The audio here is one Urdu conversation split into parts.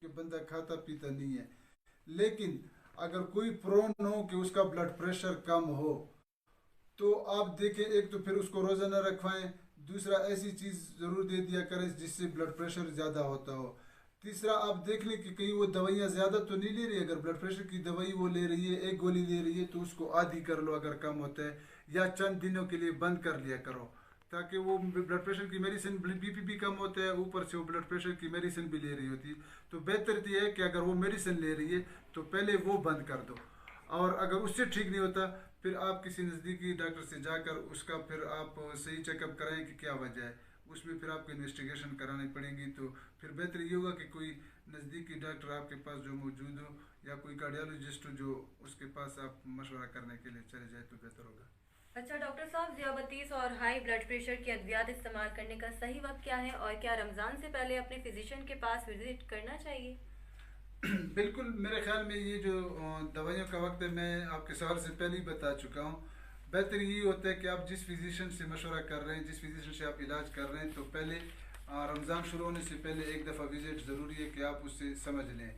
کہ بندہ کھاتا پیتا نہیں ہے، لیکن اگر کوئی پرون ہو کہ اس کا بلڈ پریشر کم ہو تو آپ دیکھیں، ایک تو پھر اس کو روزہ نہ رکھوائیں، دوسرا ایسی چیز ضرور دے دیا کریں جس سے بلڈ پریشر زیادہ ہوتا ہو، تیسرا آپ دیکھ لیں کہ کہیں وہ دوائیاں زیادہ تو نہیں لے رہی، اگر بلڈ پریشر کی دوائی وہ لے رہی ہے، ایک گولی لے رہی ہے تو اس کو آدھی کر لو اگر کم ہوتا ہے، یا چند دنوں کے لیے بند کر لیا کرو، تاکہ وہ بلڈ پریشر کی میڈیسن، بی پی بھی کم ہوتا ہے، اوپر سے وہ بلڈ پریشر کی میڈیسن بھی لے رہی ہوتی ہے، تو بہتر یہ ہے کہ اگر وہ میڈیسن لے رہی ہے تو پہلے وہ بند کر دو، اور اگر اس سے ٹھیک نہیں ہوتا پھر آپ کسی نزدیکی ڈاکٹر سے جا کر اس کا پھر آپ صحیح چیک اپ کرائیں کہ کیا وجہ ہے، اس میں پھر آپ کو انویسٹیگیشن کرانی پڑے گی، تو پھر بہتر یہ ہوگا کہ کوئی نزدیکی ڈاکٹر آپ کے پاس جو موجود ہو، یا کوئی کارڈیالوجسٹ ہو جو اس کے پاس آپ مشورہ کرنے کے لیے چلے جائے تو بہتر ہوگا۔ اچھا ڈاکٹر صاحب، ذیابطیس اور ہائی بلڈ پریشر کی ادویات استعمال کرنے کا صحیح وقت کیا ہے، اور کیا رمضان سے پہلے اپنے فزیشین کے پاس وزٹ کرنا چاہیے؟ بالکل، میرے خیال میں یہ جو دوائیوں کا وقت ہے، میں آپ کے سوال سے پہلے ہی بتا چکا ہوں، بہتر یہی ہوتا ہے کہ آپ جس فزیشین سے مشورہ کر رہے ہیں، جس فزیشین سے آپ علاج کر رہے ہیں، تو پہلے رمضان شروع ہونے سے پہلے ایک دفعہ وزٹ ضروری ہے کہ آپ اس سے سمجھ لیں۔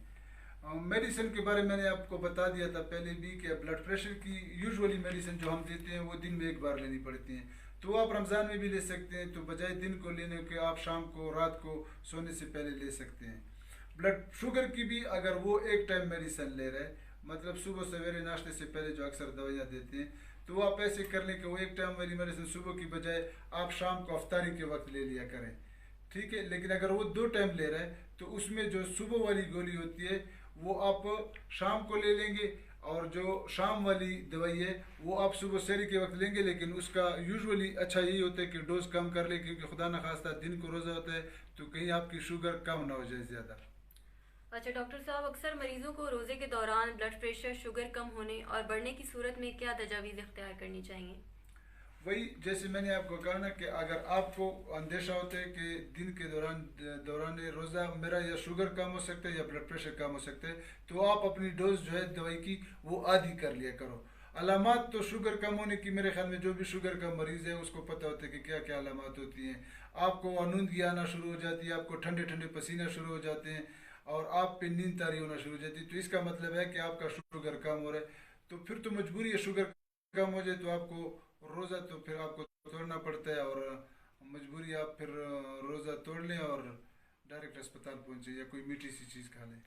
میڈیسن کے بارے میں نے آپ کو بتا دیا تھا پہلے بھی کہ بلڈ پریشر کی یوزولی میڈیسن جو ہم دیتے ہیں وہ دن میں ایک بار لینی پڑتی ہیں، تو وہ آپ رمضان میں بھی لے سکتے ہیں، تو بجائے دن کو لینے کے آپ شام کو، رات کو سونے سے پہلے لے سکتے ہیں۔ بلڈ شوگر کی بھی اگر وہ ایک ٹائم میڈیسن لے رہے، مطلب صبح سویرے ناشتے سے پہلے جو اکثر دوائیاں دیتے ہیں، تو وہ آپ ایسے کر لیں کہ وہ ایک ٹائم والی میڈیسن صبح کی بجائے آپ شام کو افطاری کے وقت لے لیا کریں، ٹھیک ہے؟ لیکن اگر وہ دو ٹائم لے رہے ہیں تو اس میں جو صبح والی گولی ہوتی ہے وہ آپ شام کو لے لیں گے، اور جو شام والی دوائی ہے وہ آپ صبح سحری کے وقت لیں گے، لیکن اس کا یوزولی اچھا یہی ہوتا ہے کہ ڈوز کم کر لیں، کیونکہ خدا نخواستہ دن کو روزہ ہوتا ہے تو کہیں آپ کی شوگر کم نہ ہو جائے زیادہ۔ اچھا ڈاکٹر صاحب، اکثر مریضوں کو روزے کے دوران بلڈ پریشر، شوگر کم ہونے اور بڑھنے کی صورت میں کیا تجاویز اختیار کرنی چاہیے؟ وہی جیسے میں نے آپ کو کہا نا کہ اگر آپ کو اندیشہ ہوتا ہے کہ دن کے دوران روزہ میرا یا شوگر کم ہو سکتا ہے یا بلڈ پریشر کم ہو سکتا ہے، تو آپ اپنی ڈوز جو ہے دوائی کی وہ آدھی کر لیا کرو۔ علامات تو شوگر کم ہونے کی میرے خیال میں جو بھی شوگر کا مریض ہے اس کو پتہ ہوتا ہے کہ کیا کیا علامات ہوتی ہیں، آپ کو انودگی آنا شروع ہو جاتی ہے، آپ کو ٹھنڈے ٹھنڈے پسینہ شروع ہو جاتے ہیں، اور آپ پہ نیند طاری ہونا شروع ہو جاتی ہے، تو اس کا مطلب ہے کہ آپ کا شوگر کم ہو رہا ہے، تو پھر تو مجبوری ہے، شوگر کم ہو جائے تو آپ کو روزہ تو پھر آپ کو توڑنا پڑتا ہے، اور مجبوری آپ پھر روزہ توڑ لیں اور ڈائریکٹ اسپتال پہنچے یا کوئی میٹھی سی چیز کھا لیں۔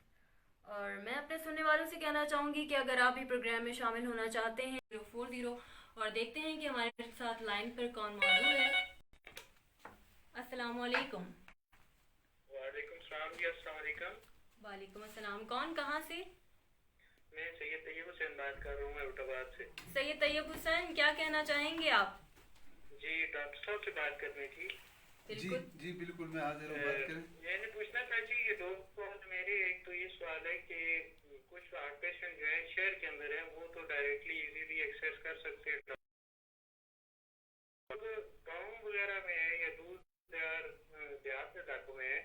اور میں اپنے سننے والوں سے کہنا چاہوں گی کہ اگر آپ بھی پروگرام میں شامل ہونا چاہتے ہیں 040، اور دیکھتے ہیں کہ ہمارے ساتھ لائن پر کون موجود ہے۔ السلام علیکم۔ وعلیکم السلام جی، السلام علیکم۔ وعلیکم السلام، کون کہاں سے؟ میں سید طیب حسین بات کر رہا ہوں، ایبٹ آباد سے۔ سید طیب حسین، کیا کہنا چاہیں گے آپ؟ جی ڈاکٹر صاحب سے بات کرنی تھی۔ جی بالکل جی بالکل، میں حاضر ہوں، بات کریں۔ میں نے پوچھنا تھا جی، یہ دو بات میرے، ایک تو یہ سوال ہے کہ کچھ ہارٹ پیشنٹ جو ہیں شہر کے اندر ہیں، وہ تو ڈائریکٹلی ایزیلی ایکسیس کر سکتے ہیں، گاؤں وغیرہ میں ہے یا دور دیہات علاقوں میں ہے،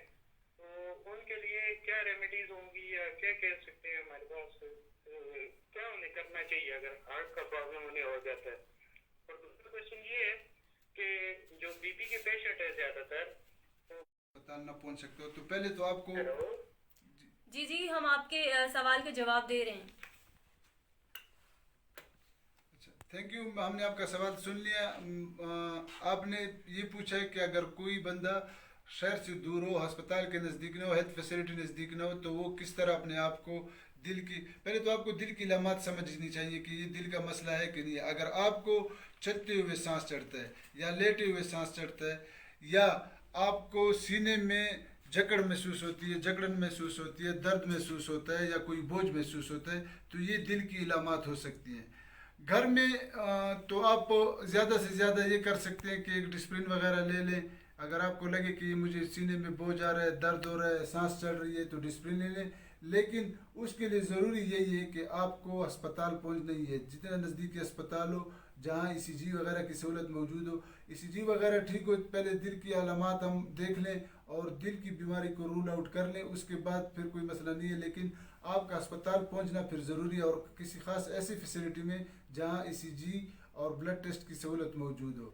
تو ان کے لیے کیا ریمیڈیز ہوں گی یا کیا کہہ سکتے ہیں ہمارے پاس، کیا انہیں کرنا چاہیے اگر ہارٹ کا پرابلم انہیں ہو جاتا ہے؟ اور دوسرا کوشچن یہ ہے کہ جو بی پی کے پیشنٹ ہے زیادہ تر، اسپتال نہ پہنچ سکتے ہو تو پہلے تو آپ کو، ہیلو، جی جی، ہم آپ کے سوال کے جواب دے رہے ہیں۔ اچھا تھینک یو، ہم نے آپ کا سوال سن لیا۔ آپ نے یہ پوچھا ہے کہ اگر کوئی بندہ شہر سے دور ہو، ہسپتال کے نزدیک نہ ہو، ہیلتھ فیسلٹی نزدیک نہ ہو، تو وہ کس طرح اپنے آپ کو دل کی، پہلے تو آپ کو دل کی علامات سمجھنی چاہیے کہ یہ دل کا مسئلہ ہے کہ نہیں ہے۔ اگر آپ کو چلتے ہوئے سانس چڑھتا ہے، یا لیٹے ہوئے سانس چڑھتا ہے، یا آپ کو سینے میں جکڑ محسوس ہوتی ہے، جکڑن محسوس ہوتی ہے، درد محسوس ہوتا ہے، یا کوئی بوجھ محسوس ہوتا ہے، تو یہ دل کی علامات ہو سکتی ہیں۔ گھر میں تو آپ زیادہ سے زیادہ یہ کر سکتے ہیں کہ ایک ڈسپلن وغیرہ لے لیں، اگر آپ کو لگے کہ مجھے سینے میں بوجھ آ رہا ہے، درد ہو رہا ہے، سانس چڑھ رہی ہے، تو ڈسپلن لے لیں، لیکن اس کے لیے ضروری یہی ہے کہ آپ کو ہسپتال پہنچنا ہی ہے، جتنا نزدیکی اسپتال ہو، جہاں ای سی جی وغیرہ کی سہولت موجود ہو، ای سی جی وغیرہ ٹھیک ہو، پہلے دل کی علامات ہم دیکھ لیں اور دل کی بیماری کو رول آؤٹ کر لیں، اس کے بعد پھر کوئی مسئلہ نہیں ہے، لیکن آپ کا اسپتال پہنچنا پھر ضروری ہے، اور کسی خاص ایسی فیسلٹی میں جہاں ای سی جی اور بلڈ ٹیسٹ کی سہولت موجود ہو۔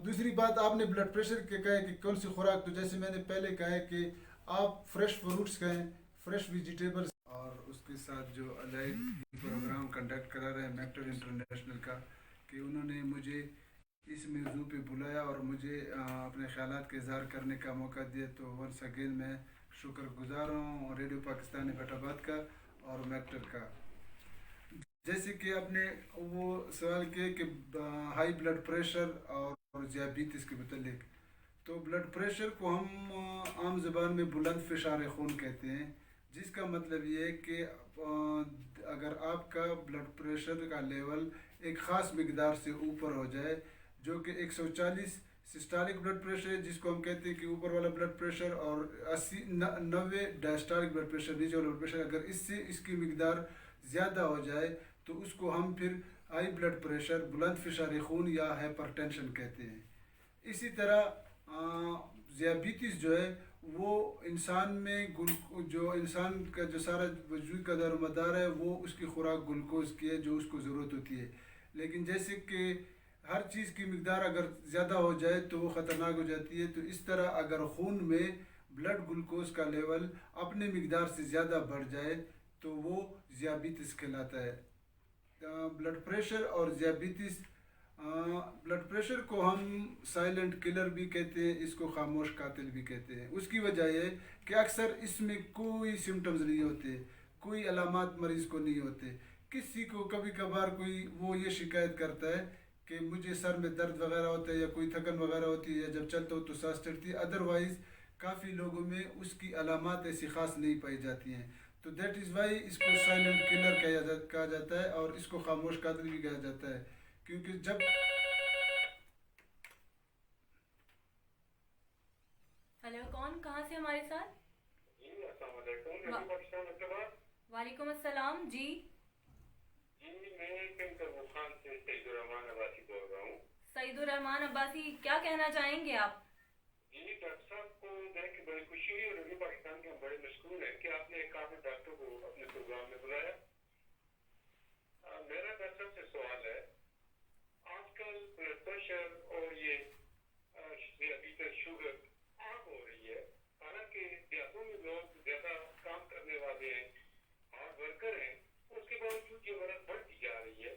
دوسری بات، آپ نے بلڈ پریشر کے کہا ہے کہ کون سی خوراک، تو جیسے میں نے پہلے کہا ہے کہ آپ فریش فروٹس کھائیں, فریش ویجیٹیبلس. اور اس کے ساتھ جو علیحدگی پروگرام کنڈکٹ کرا رہے ہیں میکٹر انٹرنیشنل کا, کہ انہوں نے مجھے اس موضوع پہ بلایا اور مجھے اپنے خیالات کا اظہار کرنے کا موقع دیا, تو ونس اگین میں شکر گزار ہوں ریڈیو پاکستان ایبٹ آباد کا اور میکٹر کا. جیسے کہ آپ نے وہ سوال کیا کہ ہائی بلڈ پریشر اور ذیابیطس کے متعلق, تو بلڈ پریشر کو ہم عام زبان میں بلند فشار خون کہتے ہیں, جس کا مطلب یہ ہے کہ اگر آپ کا بلڈ پریشر کا لیول ایک خاص مقدار سے اوپر ہو جائے, جو کہ 140 سسٹالک بلڈ پریشر ہے جس کو ہم کہتے ہیں کہ اوپر والا بلڈ پریشر, اور 90 ڈائسٹالک بلڈ پریشر نیچے والا بلڈ پریشر, اگر اس سے اس کی مقدار زیادہ ہو جائے تو اس کو ہم پھر ہائی بلڈ پریشر, بلند فشار خون یا ہائپر ٹینشن کہتے ہیں. اسی طرح ذیابیطس جو ہے وہ انسان میں جو انسان کا جو سارا وجود کا دار و مدار ہے وہ اس کی خوراک گلوکوز کی ہے جو اس کو ضرورت ہوتی ہے, لیکن جیسے کہ ہر چیز کی مقدار اگر زیادہ ہو جائے تو وہ خطرناک ہو جاتی ہے, تو اس طرح اگر خون میں بلڈ گلوکوز کا لیول اپنے مقدار سے زیادہ بڑھ جائے تو وہ ذیابیطس کہلاتا ہے. بلڈ پریشر اور ذیابیطس, بلڈ پریشر کو ہم سائلنٹ کلر بھی کہتے ہیں, اس کو خاموش قاتل بھی کہتے ہیں. اس کی وجہ یہ کہ اکثر اس میں کوئی سمٹمز نہیں ہوتے, کوئی علامات مریض کو نہیں ہوتے. کسی کو کبھی کبھار کوئی وہ یہ شکایت کرتا ہے کہ مجھے سر میں درد وغیرہ ہوتا ہے یا کوئی تھکن وغیرہ ہوتی ہے, یا جب چلتا ہو تو سانس چڑھتی ہے, ادروائز کافی لوگوں میں اس کی علامات ایسی خاص نہیں پائی جاتی ہیں. تو دیٹ از وائی اس کو سائلنٹ کلر کہا جاتا ہے اور اس کو خاموش قاتل بھی کہا جاتا ہے, کیونکہ جب ہیلو, کون کہاں سے ہمارے ساتھ؟ جی السلام علیکم, ریڈیو پاکستان احمدآباد. وعلیکم السلام. جی جی میں کنکر خان سے سعید الرحمان عباسی بول رہا ہوں. سعید الرحمان عباسی, کیا کہنا چاہیں گے آپ؟ جی ڈاکٹر صاحب کو دیکھ کے بڑی خوشی ہوئی, اور ریڈیو پاکستان کے ہم بڑے مشکور ہیں کہ آپ نے ایک کافی ڈاکٹر کو اپنے پروگرام میں بلایا. میرا ڈاکٹر صاحب سے سوال ہے, آج کل بلڈ پریشر اور یہ ذیابیطس شوگر عام ہو رہی ہے, حالانکہ دیہاتوں میں لوگ زیادہ کام کرنے والے ہیں, ہارڈ ورکر ہیں, اس کے باوجود یہ مرض بڑھتی جا رہی ہے.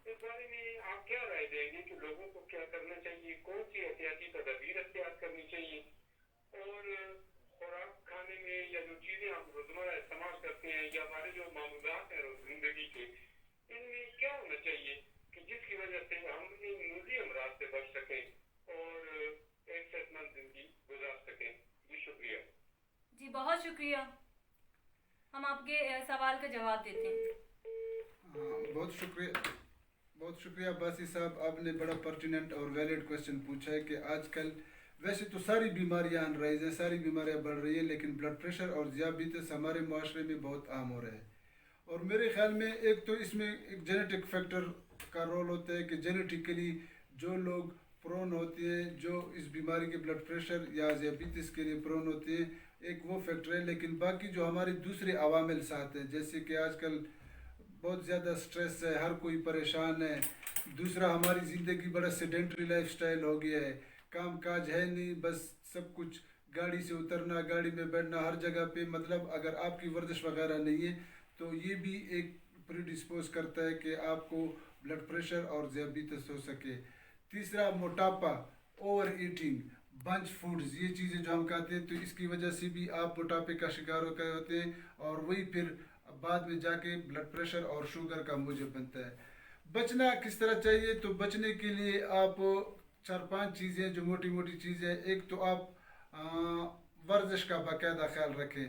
اس بارے میں آپ کیا رائے دیں گے کہ لوگوں کو کیا کرنا چاہیے, کون سی احتیاطی تدابیر اختیار کرنی چاہیے, اور خوراک کھانے میں یا جو چیزیں ہم روزمرہ استعمال کرتے ہیں یا ہمارے جو معمولات ہیں زندگی کے, ان میں کیا ہونا چاہیے کہ جس کی وجہ سے ہم ان موذی امراض سے بچ سکیں اور ایک صحت مند زندگی گزار سکیں. جی شکریہ. جی بہت شکریہ, ہم آپ کے سوال کا جواب دیتے ہیں. بہت شکریہ باسی صاحب, آپ نے بڑا پرٹیننٹ اور ویلڈ کوشچن پوچھا ہے کہ آج کل ویسے تو ساری بیماریاں آن رائز ہیں, ساری بیماریاں بڑھ رہی ہیں, لیکن بلڈ پریشر اور ذیابیطس ہمارے معاشرے میں بہت عام ہو رہے ہیں. اور میرے خیال میں ایک تو اس میں ایک جینیٹک فیکٹر کا رول ہوتا ہے کہ جینیٹیکلی جو لوگ پرون ہوتے ہیں, جو اس بیماری کے بلڈ پریشر یا ذیابیطس کے لیے پرون ہوتے ہیں, ایک وہ فیکٹر ہے. لیکن باقی جو ہمارے دوسرے عوامل ساتھ ہیں, جیسے کہ آج کل بہت زیادہ سٹریس ہے, ہر کوئی پریشان ہے. دوسرا ہماری زندگی بڑا سیڈنٹری لائف سٹائل ہو گیا ہے, کام کاج ہے نہیں, بس سب کچھ گاڑی سے اترنا, گاڑی میں بیٹھنا ہر جگہ پہ. مطلب اگر آپ کی ورزش وغیرہ نہیں ہے تو یہ بھی ایک پری ڈسپوز کرتا ہے کہ آپ کو بلڈ پریشر اور ذیابیطس ہو سکے. تیسرا موٹاپا, اوور ایٹنگ, بنچ فوڈز, یہ چیزیں جو ہم کھاتے ہیں تو اس کی وجہ سے بھی آپ موٹاپے کا شکار ہو گئے ہوتے ہیں, اور وہی پھر بعد میں جا کے بلڈ پریشر اور شوگر کا موجب بنتا ہے. بچنا کس طرح چاہیے, تو بچنے کے لیے آپ 4-5 چیزیں جو موٹی موٹی چیزیں, ایک تو آپ ورزش کا باقاعدہ خیال رکھیں.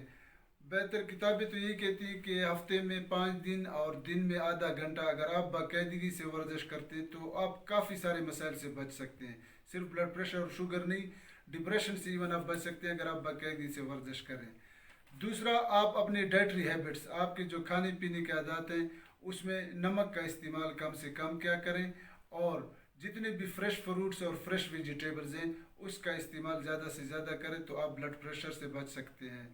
بہتر کتابیں تو یہی کہتی ہیں کہ ہفتے میں 5 دن اور دن میں آدھا گھنٹہ اگر آپ باقاعدگی سے ورزش کرتے ہیں تو آپ کافی سارے مسائل سے بچ سکتے ہیں. صرف بلڈ پریشر اور شوگر نہیں, ڈپریشن سے ایون آپ بچ سکتے ہیں اگر آپ باقاعدگی سے ورزش کریں. دوسرا, آپ اپنے ڈائٹری ہیبٹس, آپ کے جو کھانے پینے کے عادات ہیں اس میں نمک کا استعمال کم سے کم کیا کریں, اور جتنے بھی فریش فروٹس اور فریش ویجیٹیبلز ہیں اس کا استعمال زیادہ سے زیادہ کریں تو آپ بلڈ پریشر سے بچ سکتے ہیں.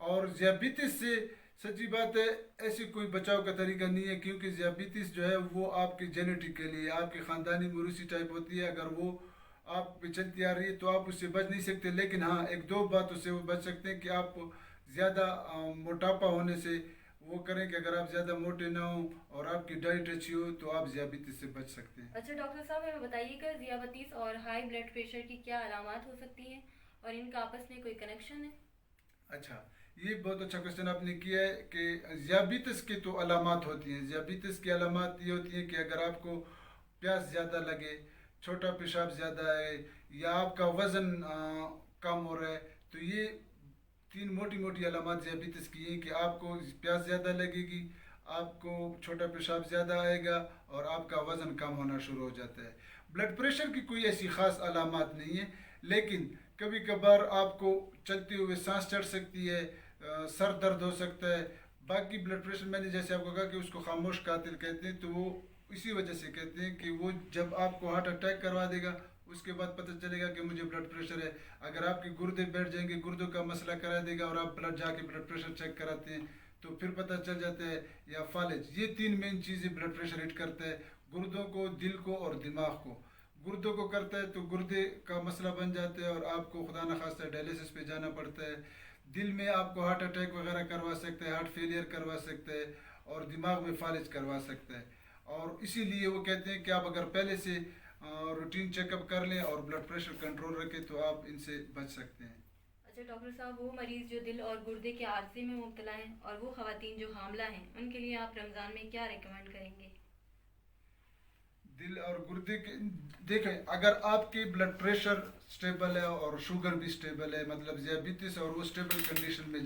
اور ذیابیطس سے سچی بات ہے ایسی کوئی بچاؤ کا طریقہ نہیں ہے, کیونکہ ذیابیطس جو ہے وہ آپ کے جینیٹکلی آپ کے خاندانی موروثی ٹائپ ہوتی ہے. اگر وہ آپ پہ چلتی آ رہی ہے تو آپ اس سے بچ نہیں سکتے، لیکن ہاں ایک دو باتوں سے وہ بچ سکتے ہیں کہ آپ زیادہ موٹاپا ہونے سے وہ کریں کہ اگر آپ زیادہ موٹے نہ ہوں اور آپ کی ڈائٹ اچھی ہو تو آپ ذیابیطس سے بچ سکتے ہیں۔ اچھا ڈاکٹر صاحب ہمیں بتائیے کہ ذیابیطس اور ہائی بلڈ پریشر کی کیا علامات ہو سکتی ہیں اور ان کا آپس میں کوئی کنیکشن ہے؟ اچھا، یہ بہت اچھا کوشچن آپ نے کیا ہے کہ ذیابیطس کی تو علامات ہوتی ہیں۔ ذیابیطس کی علامات یہ ہوتی ہیں کہ اگر آپ کو پیاس زیادہ لگے، چھوٹا پیشاب زیادہ ہے، یا آپ کا وزن کم ہو رہا ہے، تو یہ تین موٹی موٹی علامات ذیابیطس کی ہیں کہ آپ کو پیاس زیادہ لگے گی، آپ کو چھوٹا پیشاب زیادہ آئے گا اور آپ کا وزن کم ہونا شروع ہو جاتا ہے۔ بلڈ پریشر کی کوئی ایسی خاص علامات نہیں ہیں، لیکن کبھی کبھار آپ کو چلتے ہوئے سانس چڑھ سکتی ہے، سر درد ہو سکتا ہے۔ باقی بلڈ پریشر میں نے جیسے آپ کو کہا کہ اس کو خاموش قاتل کہتے ہیں، تو وہ اسی وجہ سے کہتے ہیں کہ وہ جب آپ کو ہارٹ اٹیک کروا دے گا اس کے بعد پتہ چلے گا کہ مجھے بلڈ پریشر ہے۔ اگر آپ کے گردے بیٹھ جائیں گے، گردوں کا مسئلہ کرا دے گا اور آپ جا کے بلڈ پریشر چیک کراتے ہیں تو پھر پتہ چل جاتا ہے۔ یا فالج، یہ تین مین چیزیں بلڈ پریشر ہٹ کرتا ہے، گردوں کو، دل کو اور دماغ کو۔ گردوں کو کرتا ہے تو گردے کا مسئلہ بن جاتا ہے اور آپ کو خدا نخواستہ ڈائلیسس پہ جانا پڑتا ہے۔ دل میں آپ کو ہارٹ اٹیک وغیرہ کروا سکتا ہے، ہارٹ فیلئر کروا سکتا ہے، اور دماغ میں فالج کروا سکتا ہے۔ اور اسی لیے وہ کہتے ہیں کہ آپ اگر پہلے سے روٹین چیک اپ کر لیں اور بلڈ پریشر کنٹرول رکھیں تو آپ ان سے بچ سکتے ہیں۔ اچھا ڈاکٹر صاحب، وہ مریض جو دل اور گردے کے عارضے میں مبتلا ہیں اور وہ خواتین جو حاملہ ہیں، ان کے لیے آپ رمضان میں کیا ریکمینڈ کریں گے؟ دل اور گردے کے دیکھیں، اگر آپ کی بلڈ پریشر سٹیبل ہے اور شوگر بھی سٹیبل ہے، مطلب ذیابیطس اور وہ سٹیبل کنڈیشن میں